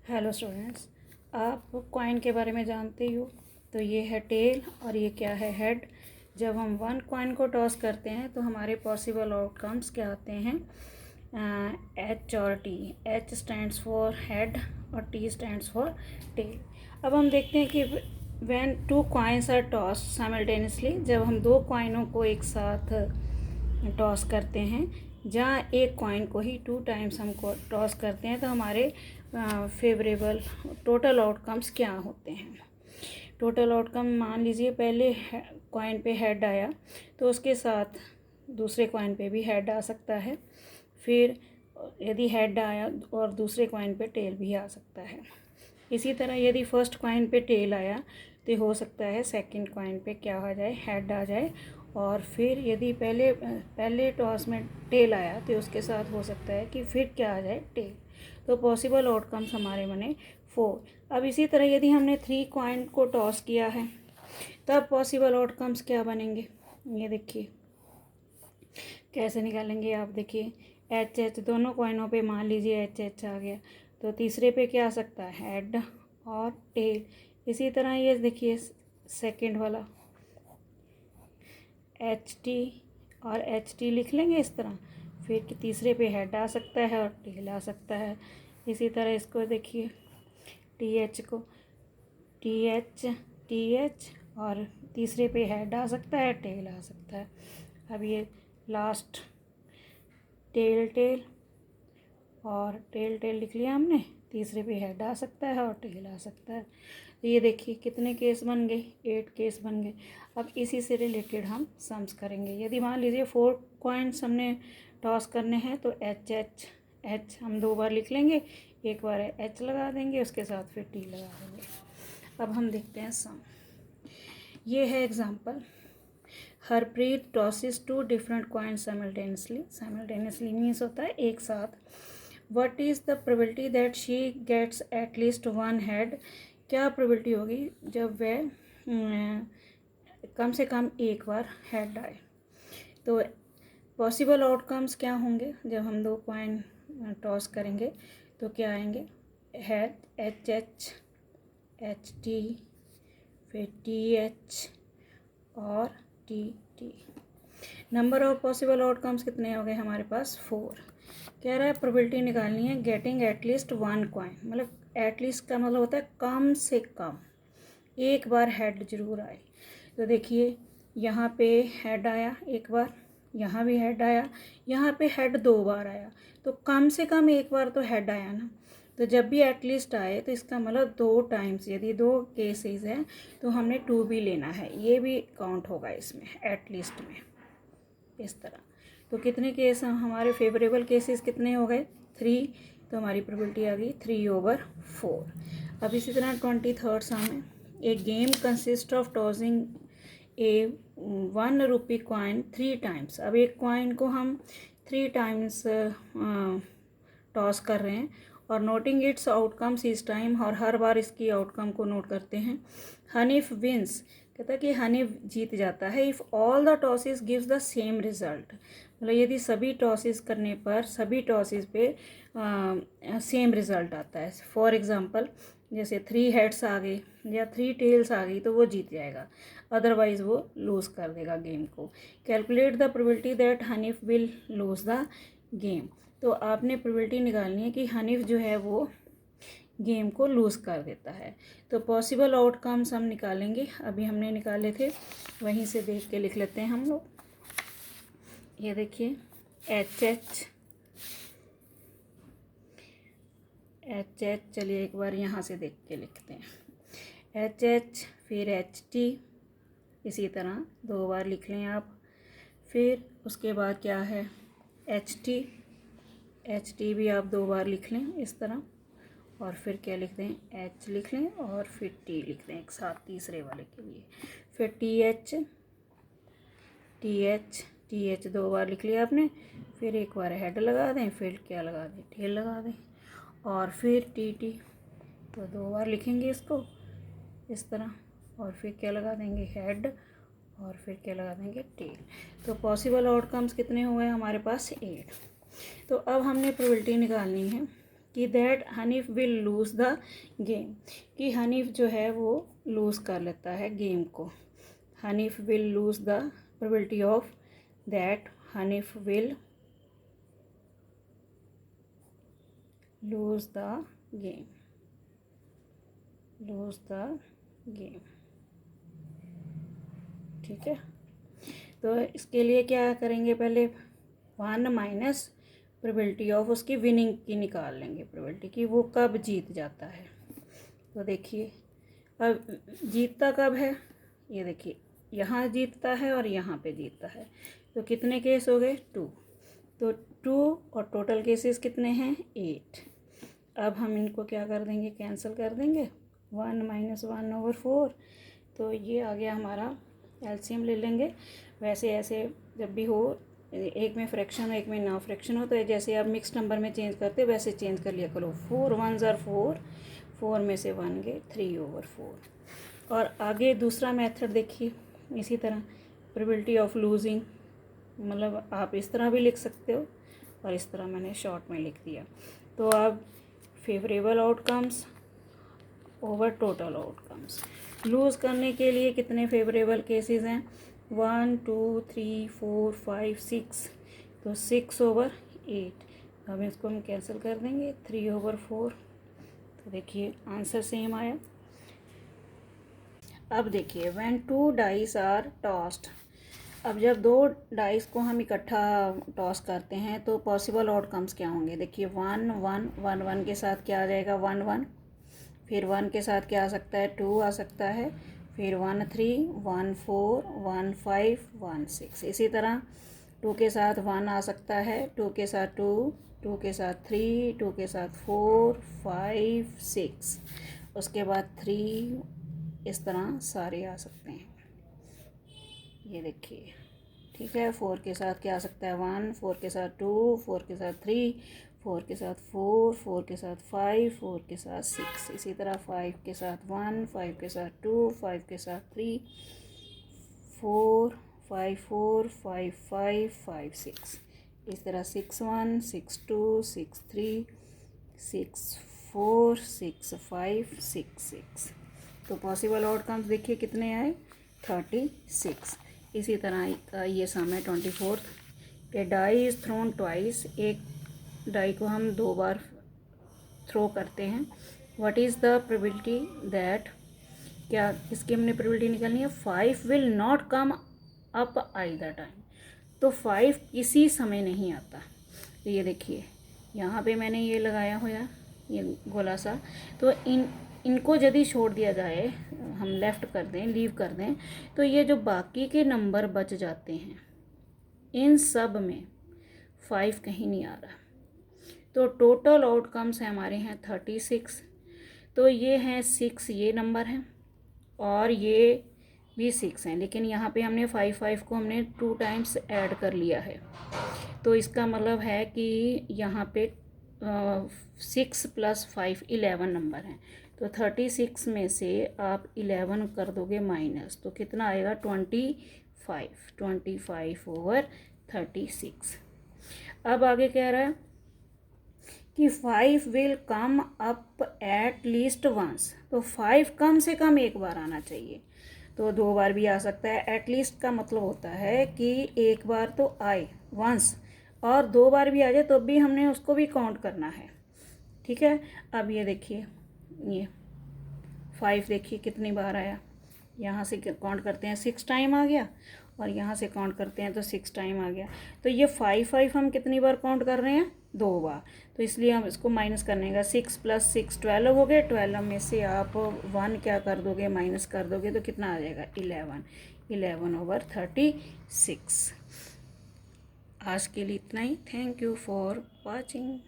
Hello students, आप coin के बारे में जानते ही हो। तो ये है टेल और ये क्या है, हेड। जब हम वन कॉइन को टॉस करते हैं तो हमारे पॉसिबल आउटकम्स क्या आते हैं, एच और T. H stands for head और टी स्टैंड्स फॉर टेल। अब हम देखते हैं कि when two coins are toss simultaneously, जब हम दो कॉइनों को एक साथ टॉस करते हैं, जहाँ एक कॉइन को ही 2 टाइम्स हम टॉस करते हैं, तो हमारे फेवरेबल टोटल आउटकम्स क्या होते हैं। टोटल आउटकम मान लीजिए पहले कॉइन पे हेड आया तो उसके साथ दूसरे कॉइन पे भी हेड आ सकता है। फिर यदि हेड आया और दूसरे कॉइन पे टेल भी आ सकता है। इसी तरह यदि फर्स्ट कॉइन पे टेल आया तो हो सकता है सेकंड कॉइन पे क्या आ जाए, हेड आ जाए। और फिर यदि पहले टॉस में टेल आया तो उसके साथ हो सकता है कि फिर क्या आ जाए, टेल। तो पॉसिबल आउटकम्स हमारे बने 4। अब इसी तरह यदि हमने 3 कॉइन को टॉस किया है तब पॉसिबल आउटकम्स क्या बनेंगे, ये देखिए कैसे निकालेंगे। आप देखिए एच एच दोनों कॉइनों पे मान लीजिए एच एच आ गया, तो तीसरे पे क्या आ सकता है, हेड और टेल। इसी तरह ये देखिए सेकंड वाला एच टी और एच टी लिख लेंगे इस तरह। फिर तीसरे पे हेड आ सकता है और टेल आ सकता है। इसी तरह इसको देखिए टी एच को टी एच और तीसरे पे हेड आ सकता है, टेल आ सकता है। अब ये लास्ट टेल टेल और टेल टेल लिख लिया हमने, तीसरे पे हेड आ सकता है और टेल आ सकता है। तो ये देखिए कितने केस बन गए, 8 केस बन गए। अब इसी से रिलेटेड हम सम्स करेंगे। यदि मान लीजिए 4 कॉइन्स हमने टॉस करने हैं तो एच एच एच हम 2 बार लिख लेंगे, एक बार एच लगा देंगे, उसके साथ फिर टी लगा देंगे। अब हम देखते हैं सम। ये है example. Harpreet tosses 2 different coins simultaneously. Simultaneously means होता है एक साथ। What is the probability that she gets at least 1 head? क्या प्रोबेबिलिटी होगी जब वह कम से कम एक बार हेड आए। तो पॉसिबल आउटकम्स क्या होंगे जब हम 2 कॉइन टॉस करेंगे तो क्या आएंगे, head H H H T, फिर टी एच और T T. Number of possible outcomes कितने हो गए हमारे पास, 4। कह रहा है प्रोबेबिलिटी निकालनी है गेटिंग एटलीस्ट 1 कॉइन। मतलब एटलीस्ट का मतलब होता है कम से कम एक बार हेड जरूर आए। तो देखिए यहाँ पे हेड आया एक बार, यहाँ भी हेड आया, यहाँ पे हेड 2 बार आया, तो कम से कम एक बार तो हेड आया ना। तो जब भी एटलीस्ट आए तो इसका मतलब 2 टाइम्स, यदि 2 केसेस हैं तो हमने 2 भी लेना है, ये भी काउंट होगा इसमें एटलीस्ट में। इस तरह तो कितने केस हमारे फेवरेबल केसेस कितने हो गए, 3। तो हमारी प्रोबेबिलिटी आ गई 3/4। अब इसी तरह 23rd सम है। A game consist of tossing a 1 rupee coin 3 times. अब एक कॉइन को हम 3 टाइम्स टॉस कर रहे हैं और नोटिंग इट्स आउटकम्स इस टाइम, और हर बार इसकी आउटकम को नोट करते हैं। हनीफ विंस, कहता है कि हनीफ जीत जाता है if all the tosses gives the same result. मतलब यदि सभी टॉसेस करने पर सभी टॉसेस पे सेम रिजल्ट आता है। फॉर एग्जांपल जैसे 3 हेड्स आ गए या 3 टेल्स आ गई तो वो जीत जाएगा, अदरवाइज वो लूज़ कर देगा गेम को। Calculate the probability that Hanif will lose the game. तो आपने प्रोबेबिलिटी निकालनी है कि हनीफ जो है वो गेम को लूज़ कर देता है। तो पॉसिबल आउटकम्स हम निकालेंगे, अभी हमने निकाले थे वहीं से देख के लिख लेते हैं हम लोग। ये देखिए एच एच एच एच, चलिए एक बार यहाँ से देख के लिखते हैं। एच एच फिर एच टी, इसी तरह 2 बार लिख लें आप। फिर उसके बाद क्या है, एच टी भी आप 2 बार लिख लें इस तरह। और फिर क्या लिख दें, एच लिख लें और फिर टी लिख दें एक साथ तीसरे वाले के लिए। फिर टी एच 2 बार लिख लिया आपने। फिर एक बार हेड लगा दें, फिर क्या लगा दें, टेल लगा दें। और फिर टी तो 2 बार लिखेंगे इसको इस तरह, और फिर क्या लगा देंगे, हेड, और फिर क्या लगा देंगे, टेल। तो पॉसिबल आउटकम्स कितने हुए हमारे पास, 8। तो अब हमने प्रोबेबिलिटी निकालनी है कि that Hanif will lose the game, कि हनीफ जो है वो लूज़ कर लेता है गेम को। Hanif will lose the probability of that Hanif will lose the game, lose the game. ठीक है, तो इसके लिए क्या करेंगे, पहले 1 माइनस प्रोबेबिलिटी ऑफ उसकी विनिंग की निकाल लेंगे, प्रोबेबिलिटी की वो कब जीत जाता है। तो देखिए अब जीतता कब है, ये देखिए यहाँ जीतता है और यहाँ पे जीतता है, तो कितने केस हो गए 2, तो 2 और टोटल केसेस कितने हैं 8। अब हम इनको क्या कर देंगे, कैंसिल कर देंगे, 1 माइनस 1/4, तो ये आ गया हमारा एलसीएम ले लेंगे। वैसे ऐसे जब भी हो, एक में फ्रैक्शन हो एक में ना फ्रैक्शन हो, तो जैसे आप मिक्स नंबर में चेंज करते हो वैसे चेंज कर लिया करो। 4 1s are 4, 4 में से 1 गए 3/4। और आगे दूसरा मेथड देखिए, इसी तरह प्रोबेबिलिटी ऑफ लूजिंग, मतलब आप इस तरह भी लिख सकते हो और इस तरह मैंने शॉर्ट में लिख दिया। तो अब favourable outcomes over total outcomes, lose करने के लिए कितने फेवरेबल केसेस हैं, 1 2 3 4 5 6, तो 6/8। अब इसको हम कैंसिल कर देंगे, 3/4। तो देखिए आंसर सेम आया। अब देखिए व्हेन 2 डाइस आर टॉस्ड, अब जब 2 डाइस को हम इकट्ठा टॉस करते हैं तो पॉसिबल आउटकम्स क्या होंगे। देखिए 1 1 1 1 के साथ क्या आ जाएगा 1 1, फिर 1 के साथ क्या आ सकता है 2 आ सकता है, फिर 1 3 1 4 1 5 1 6। इसी तरह 2 के साथ 1 आ सकता है, 2 के साथ 2, 2 के साथ 3, 2 के साथ 4 5 6, उसके बाद 3, इस तरह सारे आ सकते हैं। ये देखिए ठीक है, 4 के साथ क्या आ सकता है 1, 4 के साथ 2, 4 के साथ 3, 4 के साथ 4, 4 के साथ 5, 4 के साथ 6, इसी तरह 5 के साथ 1, 5 के साथ 2, 5 के साथ 3, 4 5 4 5 5 5 6, इस तरह 6 1 6 2 6 3 6 4 6 5 6 6। तो पॉसिबल आउटकम्स देखिए कितने आए 36। इसी तरह ये सम है 24। ए डाई इज़ थ्रोन ट्वाइस, एक डाई को हम 2 बार थ्रो करते हैं। What is the probability that, क्या इसकी हमने प्रोबेबिलिटी निकालनी है, 5 will not come up either time, तो 5 किसी समय नहीं आता। तो ये देखिए यहाँ पे मैंने ये लगाया हुआ ये गोला सा, तो इनको यदि छोड़ दिया जाए, हम लेफ़्ट कर दें, लीव कर दें, तो ये जो बाकी के नंबर बच जाते हैं इन सब में 5 कहीं नहीं आ रहा। तो टोटल आउटकम्स है हमारे हैं 36। तो ये हैं 6 ये नंबर हैं और ये भी 6 हैं, लेकिन यहाँ पे हमने 5 को हमने 2 टाइम्स ऐड कर लिया है। तो इसका मतलब है कि यहाँ पे 6 + 5 11 नंबर हैं। तो 36 में से आप 11 कर दोगे माइनस, तो कितना आएगा 25/36। अब आगे कह रहा है कि 5 will come up at least once, तो 5 कम से कम एक बार आना चाहिए, तो 2 बार भी आ सकता है। एटलीस्ट का मतलब होता है कि एक बार तो आए वंस, और 2 बार भी आ जाए तो भी हमने उसको भी काउंट करना है। ठीक है, अब ये देखिए ये 5 देखिए कितनी बार आया, यहाँ से काउंट करते हैं 6 टाइम आ गया, और यहाँ से काउंट करते हैं तो 6 टाइम आ गया। तो ये 5 हम कितनी बार काउंट कर रहे हैं 2 बार, तो इसलिए हम इसको माइनस करने का 6 + 6 12 हो गए। 12 में से आप 1 क्या कर दोगे माइनस कर दोगे, तो कितना आ जाएगा 11/36। आज के लिए इतना ही। Thank you for watching.